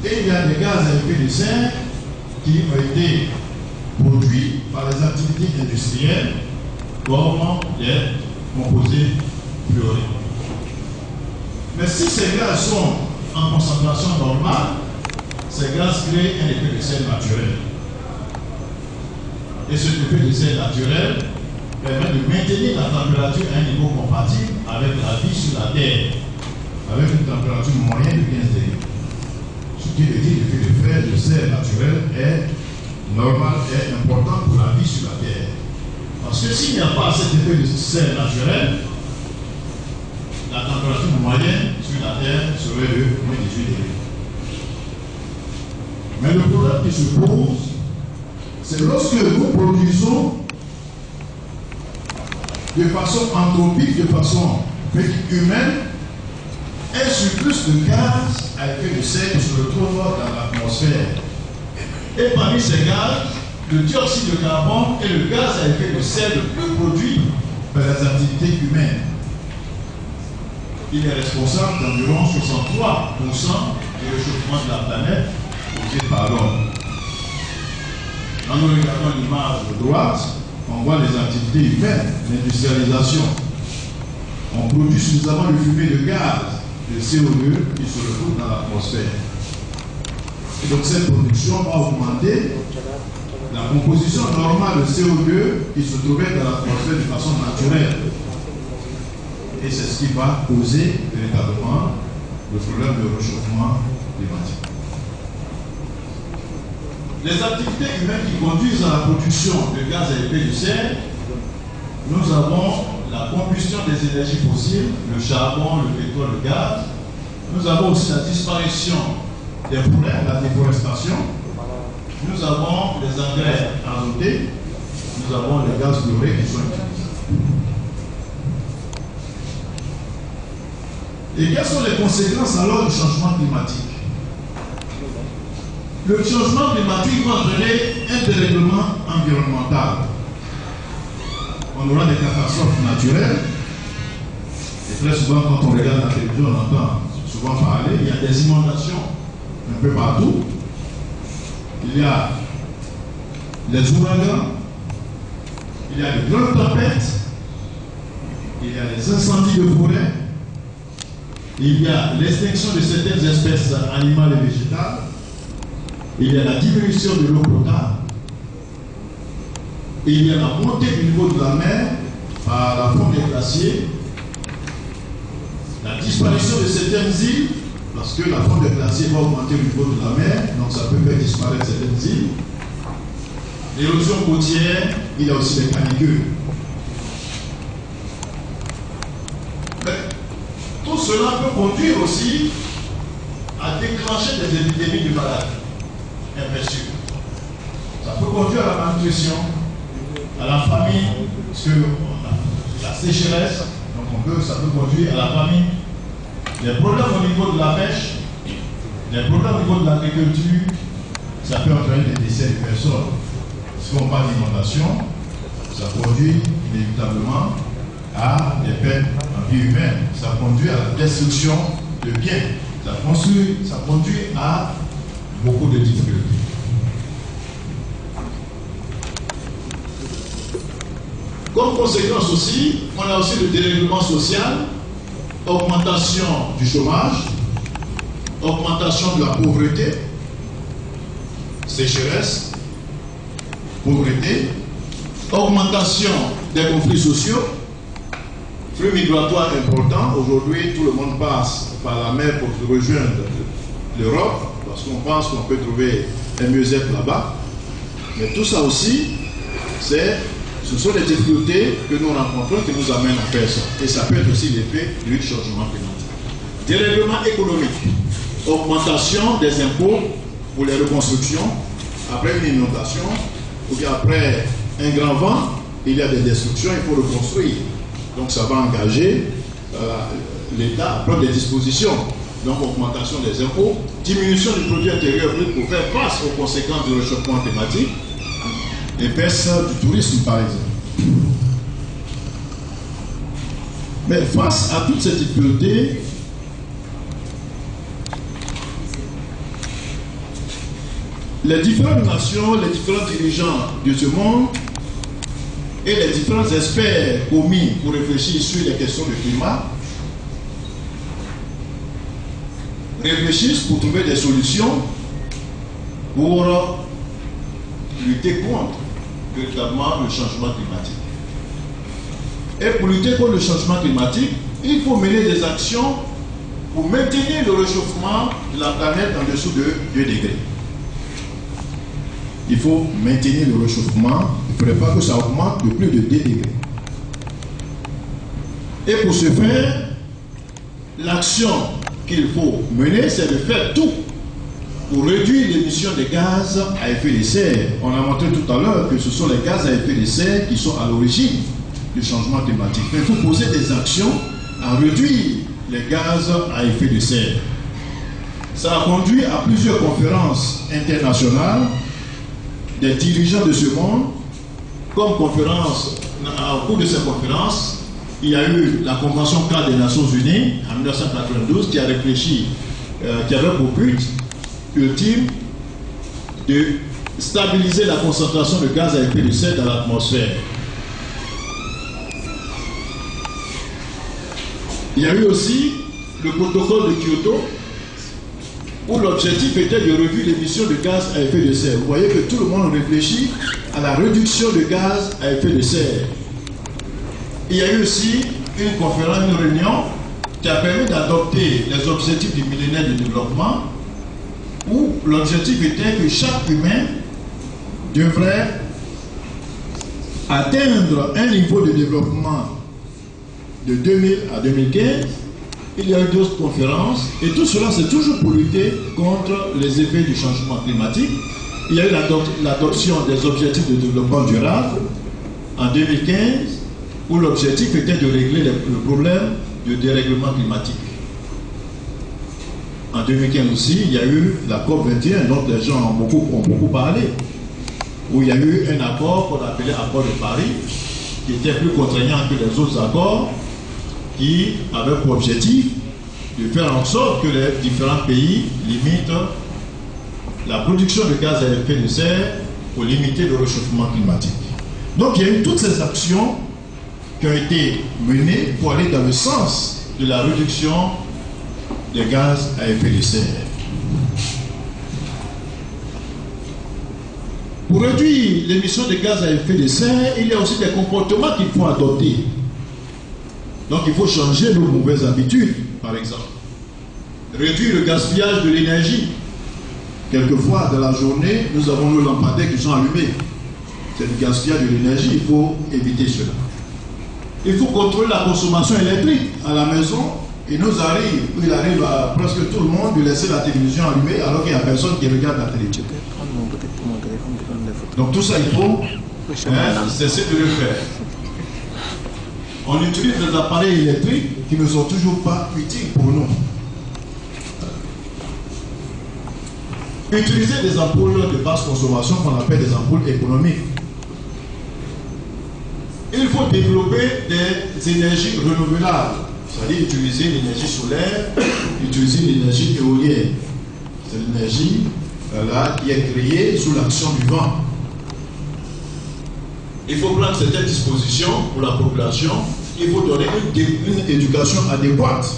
Et il y a des gaz à effet de serre qui ont été produits par les activités industrielles comme les composés fluorés. Mais si ces gaz sont en concentration normale, ces gaz créent un effet de serre naturel. Et cet effet de serre naturel permet de maintenir la température à un niveau compatible avec la vie sur la Terre, avec une température moyenne de 15 degrés. Ce qui veut dire que l'effet de serre naturel est normal et important pour la vie sur la Terre. Parce que s'il n'y a pas cet effet de serre naturel, la température moyenne sur la Terre serait de moins 18 degrés. Mais le problème qui se pose, c'est lorsque nous produisons de façon anthropique, de façon humaine, un surplus de gaz à effet de serre qui se retrouve dans l'atmosphère. Et parmi ces gaz, le dioxyde de carbone est le gaz à effet de serre le plus produit par les activités humaines. Il est responsable d'environ 63% du réchauffement de la planète causé par l'homme. Quand nous regardons l'image de droite, on voit les activités humaines, l'industrialisation. On produit suffisamment de fumée de gaz, de CO2 qui se retrouve dans l'atmosphère. Et donc cette production va augmenter la composition normale de CO2 qui se trouvait dans l'atmosphère de façon naturelle. Et c'est ce qui va causer véritablement le problème de réchauffement climatique. Les activités humaines qui conduisent à la production de gaz à effet de serre, nous avons la combustion des énergies fossiles, le charbon, le pétrole, le gaz. Nous avons aussi la disparition des forêts, la déforestation. Nous avons les engrais azotés. Nous avons les gaz fluorés qui sont utilisés. Et quelles sont les conséquences alors du changement climatique? Le changement climatique va entraîner un dérèglement environnemental. On aura des catastrophes naturelles. Et très souvent, quand on regarde la télévision, on entend souvent parler, il y a des inondations un peu partout. Il y a les ouragans, il y a les grandes tempêtes, il y a les incendies de forêt, il y a l'extinction de certaines espèces animales et végétales, il y a la diminution de l'eau potable, il y a la montée du niveau de la mer par la fonte des glaciers, la disparition de certaines îles, parce que la fonte des glaciers va augmenter le niveau de la mer, donc ça peut faire disparaître certaines îles. L'érosion côtière, il y a aussi les canicules. Mais tout cela peut conduire aussi à déclencher des épidémies de maladies. Bien sûr. Ça peut conduire à la malnutrition, à la famine, parce que la sécheresse, donc ça peut conduire à la famine. Les problèmes au niveau de la pêche, les problèmes au niveau de l'agriculture, ça peut entraîner des décès de personnes. Si on parle d'inondation, ça conduit inévitablement à des pertes en vie humaine. Ça conduit à la destruction de biens. Ça conduit à beaucoup de difficultés. Comme conséquence aussi, on a aussi le dérèglement social, augmentation du chômage, augmentation de la pauvreté, sécheresse, pauvreté, augmentation des conflits sociaux, flux migratoires importants. Aujourd'hui, tout le monde passe par la mer pour rejoindre l'Europe, parce qu'on pense qu'on peut trouver un mieux-être là-bas. Mais tout ça aussi, ce sont des difficultés que nous rencontrons qui nous amènent à faire ça. Et ça peut être aussi l'effet du changement climatique. Dérèglement économique, augmentation des impôts pour les reconstructions, après une inondation, ou bien après un grand vent, il y a des destructions, il faut reconstruire. Donc ça va engager l'État à prendre des dispositions. Donc augmentation des impôts, diminution du produit intérieur brut pour faire face aux conséquences du réchauffement climatique, et baisse du tourisme par exemple. Mais face à toutes ces difficultés, les différentes nations, les différents dirigeants de ce monde et les différents experts commis pour réfléchir sur les questions de climat réfléchissent pour trouver des solutions pour lutter contre véritablement le changement climatique. Et pour lutter contre le changement climatique, il faut mener des actions pour maintenir le réchauffement de la planète en dessous de 2 degrés. Il faut maintenir le réchauffement, il ne faudrait pas que ça augmente de plus de 2 degrés. Et pour ce faire, l'action qu'il faut mener, c'est de faire tout pour réduire l'émission de gaz à effet de serre. On a montré tout à l'heure que ce sont les gaz à effet de serre qui sont à l'origine du changement climatique. Mais il faut poser des actions à réduire les gaz à effet de serre. Ça a conduit à plusieurs conférences internationales des dirigeants de ce monde. Comme conférence, au cours de ces conférences, il y a eu la Convention cadre des Nations Unies en 1992 qui a réfléchi, qui avait pour but ultime de stabiliser la concentration de gaz à effet de serre dans l'atmosphère. Il y a eu aussi le protocole de Kyoto où l'objectif était de réduire l'émission de gaz à effet de serre. Vous voyez que tout le monde réfléchit à la réduction de gaz à effet de serre. Il y a eu aussi une conférence, une réunion qui a permis d'adopter les objectifs du millénaire de développement où l'objectif était que chaque humain devrait atteindre un niveau de développement de 2000 à 2015. Il y a eu d'autres conférences et tout cela c'est toujours pour lutter contre les effets du changement climatique. Il y a eu l'adoption des objectifs de développement durable en 2015 où l'objectif était de régler le problème du dérèglement climatique. En 2015 aussi, il y a eu la COP21 dont les gens ont beaucoup parlé, où il y a eu un accord qu'on appelait accord de Paris qui était plus contraignant que les autres accords, qui avait pour objectif de faire en sorte que les différents pays limitent la production de gaz à effet de serre pour limiter le réchauffement climatique. Donc il y a eu toutes ces actions qui ont été menées pour aller dans le sens de la réduction des gaz à effet de serre. Pour réduire l'émission de gaz à effet de serre, il y a aussi des comportements qu'il faut adopter. Donc il faut changer nos mauvaises habitudes, par exemple. Réduire le gaspillage de l'énergie. Quelquefois, dans la journée, nous avons nos lampadaires qui sont allumés. C'est du gaspillage de l'énergie, il faut éviter cela. Il faut contrôler la consommation électrique à la maison. Il arrive à presque tout le monde de laisser la télévision allumée alors qu'il n'y a personne qui regarde la télévision. Donc tout ça, il faut cesser de le faire. On utilise des appareils électriques qui ne sont toujours pas utiles pour nous. Utiliser des ampoules de basse consommation qu'on appelle des ampoules économiques. Il faut développer des énergies renouvelables, c'est-à-dire utiliser l'énergie solaire, utiliser l'énergie éolienne. C'est l'énergie qui est créée sous l'action du vent. Il faut prendre certaines dispositions pour la population. Il faut donner une éducation adéquate.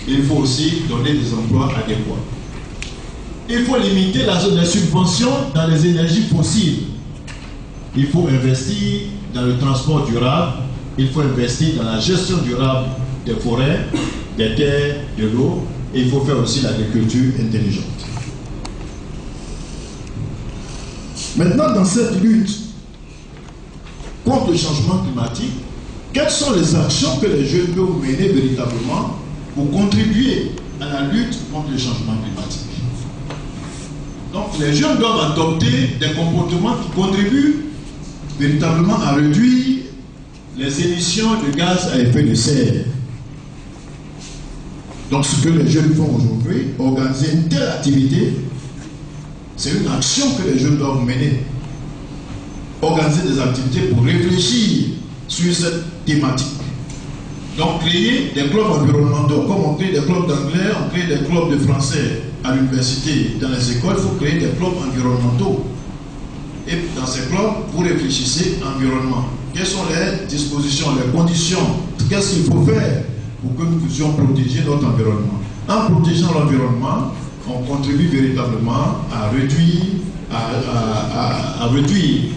Il faut aussi donner des emplois adéquats. Il faut limiter les subventions dans les énergies fossiles. Il faut investir dans le transport durable. Il faut investir dans la gestion durable des forêts, des terres, de l'eau. Et il faut faire aussi l'agriculture intelligente. Maintenant, dans cette lutte contre le changement climatique, quelles sont les actions que les jeunes peuvent mener véritablement pour contribuer à la lutte contre le changement climatique? Donc, les jeunes doivent adopter des comportements qui contribuent véritablement à réduire les émissions de gaz à effet de serre. Donc, ce que les jeunes font aujourd'hui, organiser une telle activité, c'est une action que les jeunes doivent mener. Organiser des activités pour réfléchir sur cette thématique. Donc créer des clubs environnementaux, comme on crée des clubs d'anglais, on crée des clubs de français à l'université, dans les écoles, il faut créer des clubs environnementaux. Et dans ces clubs, vous réfléchissez environnement. Quelles sont les dispositions, les conditions, qu'est-ce qu'il faut faire pour que nous puissions protéger notre environnement. En protégeant l'environnement, on contribue véritablement à réduire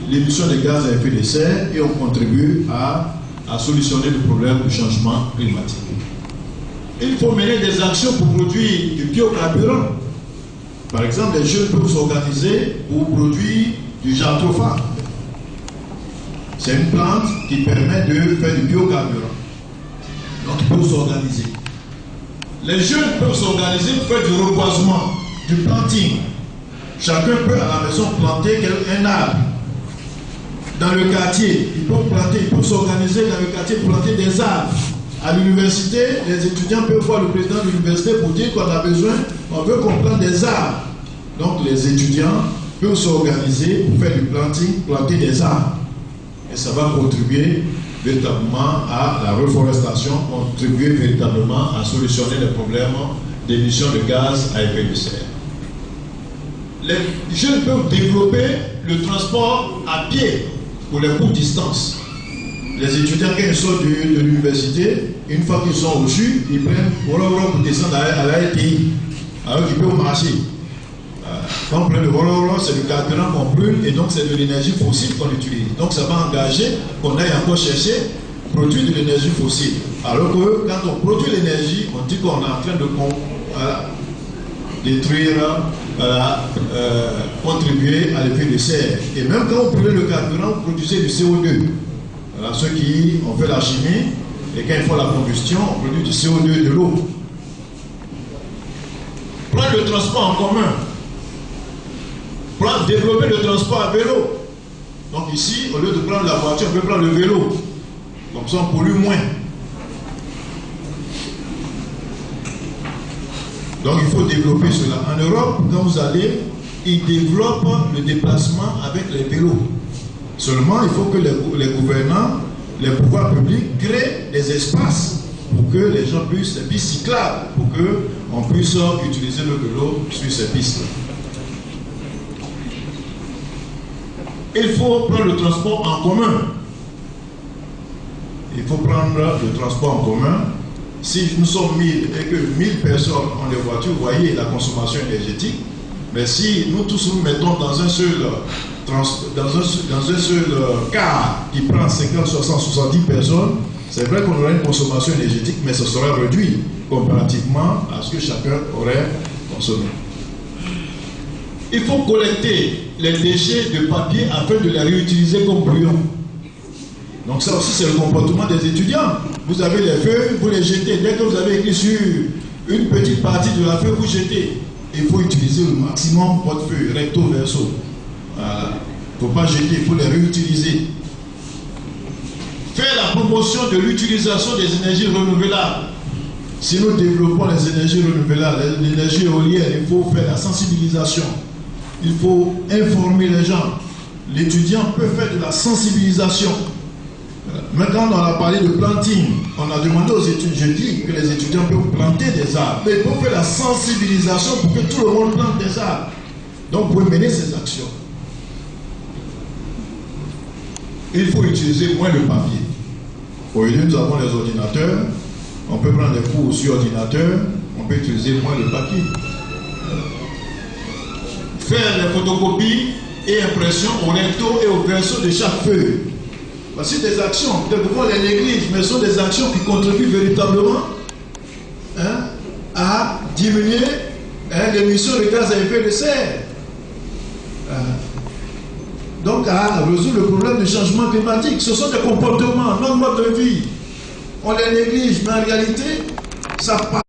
l'émission de gaz à effet de serre et on contribue à solutionner le problème du changement climatique. Il faut mener des actions pour produire du biocarburant. Par exemple, les jeunes peuvent s'organiser pour produire du jatropha. C'est une plante qui permet de faire du biocarburant. Donc, ils peuvent s'organiser. Les jeunes peuvent s'organiser pour faire du reboisement, du planting. Chacun peut à la maison planter un arbre. Dans le quartier, ils peuvent s'organiser dans le quartier pour planter des arbres. À l'université, les étudiants peuvent voir le président de l'université pour dire qu'on a besoin, on veut qu'on plante des arbres. Donc les étudiants peuvent s'organiser pour faire du planting, planter des arbres. Et ça va contribuer véritablement à la reforestation, contribuer véritablement à solutionner les problèmes d'émissions de gaz à effet de serre. Les jeunes peuvent développer le transport à pied pour les courtes distances. Les étudiants, quand ils sortent de l'université, une fois qu'ils sont au sud, ils prennent pour descendre à la RTI. Alors ils peuvent marcher. Quand on prend le Voloro, c'est le carburant qu'on brûle et donc c'est de l'énergie fossile qu'on utilise. Donc ça va engager qu'on aille encore chercher produire de l'énergie fossile. Alors que quand on produit l'énergie, on dit qu'on est en train de détruire, contribuer à l'effet de serre. Et même quand on brûlait le carburant, on produisait du CO2. Alors, ceux qui ont fait la chimie, et quand ils font la combustion, on produit du CO2 de l'eau. Prendre le transport en commun. Développer le transport à vélo. Donc ici, au lieu de prendre la voiture, on peut prendre le vélo. Comme ça, on pollue moins. Donc il faut développer cela. En Europe, quand vous allez, ils développent le déplacement avec les vélos. Seulement, il faut que les gouvernants, les pouvoirs publics créent des espaces pour que les gens puissent, des pistes cyclables, pour qu'on puisse utiliser le vélo sur ces pistes. Il faut prendre le transport en commun. Il faut prendre le transport en commun. Si nous sommes 1000 et que 1000 personnes ont des voitures, vous voyez la consommation énergétique. Mais si nous tous nous mettons dans un seul car qui prend 50, 60, 70 personnes, c'est vrai qu'on aurait une consommation énergétique, mais ce sera réduit comparativement à ce que chacun aurait consommé. Il faut collecter les déchets de papier afin de les réutiliser comme brouillon. Donc ça aussi c'est le comportement des étudiants. Vous avez les feuilles, vous les jetez. Dès que vous avez écrit sur une petite partie de la feuille, vous jetez. Il faut utiliser le maximum votre feuille, recto verso. Voilà. Il ne faut pas jeter, il faut les réutiliser. Faire la promotion de l'utilisation des énergies renouvelables. Si nous développons les énergies renouvelables, l'énergie éolienne, il faut faire la sensibilisation. Il faut informer les gens. L'étudiant peut faire de la sensibilisation. Maintenant, on a parlé de planting. On a demandé aux étudiants, je dis que les étudiants peuvent planter des arbres. Mais il faut faire la sensibilisation pour que tout le monde plante des arbres. Donc, vous pouvez mener ces actions. Il faut utiliser moins le papier. Aujourd'hui, nous avons les ordinateurs. On peut prendre des cours sur ordinateur. On peut utiliser moins le papier. Faire les photocopies et impressions au recto et au verso de chaque feuille. Voici des actions, quelquefois on les néglige, mais ce sont des actions qui contribuent véritablement à diminuer l'émission de gaz à effet de serre. Donc à résoudre le problème du changement climatique. Ce sont des comportements, notre mode de vie. On les néglige, mais en réalité, ça passe.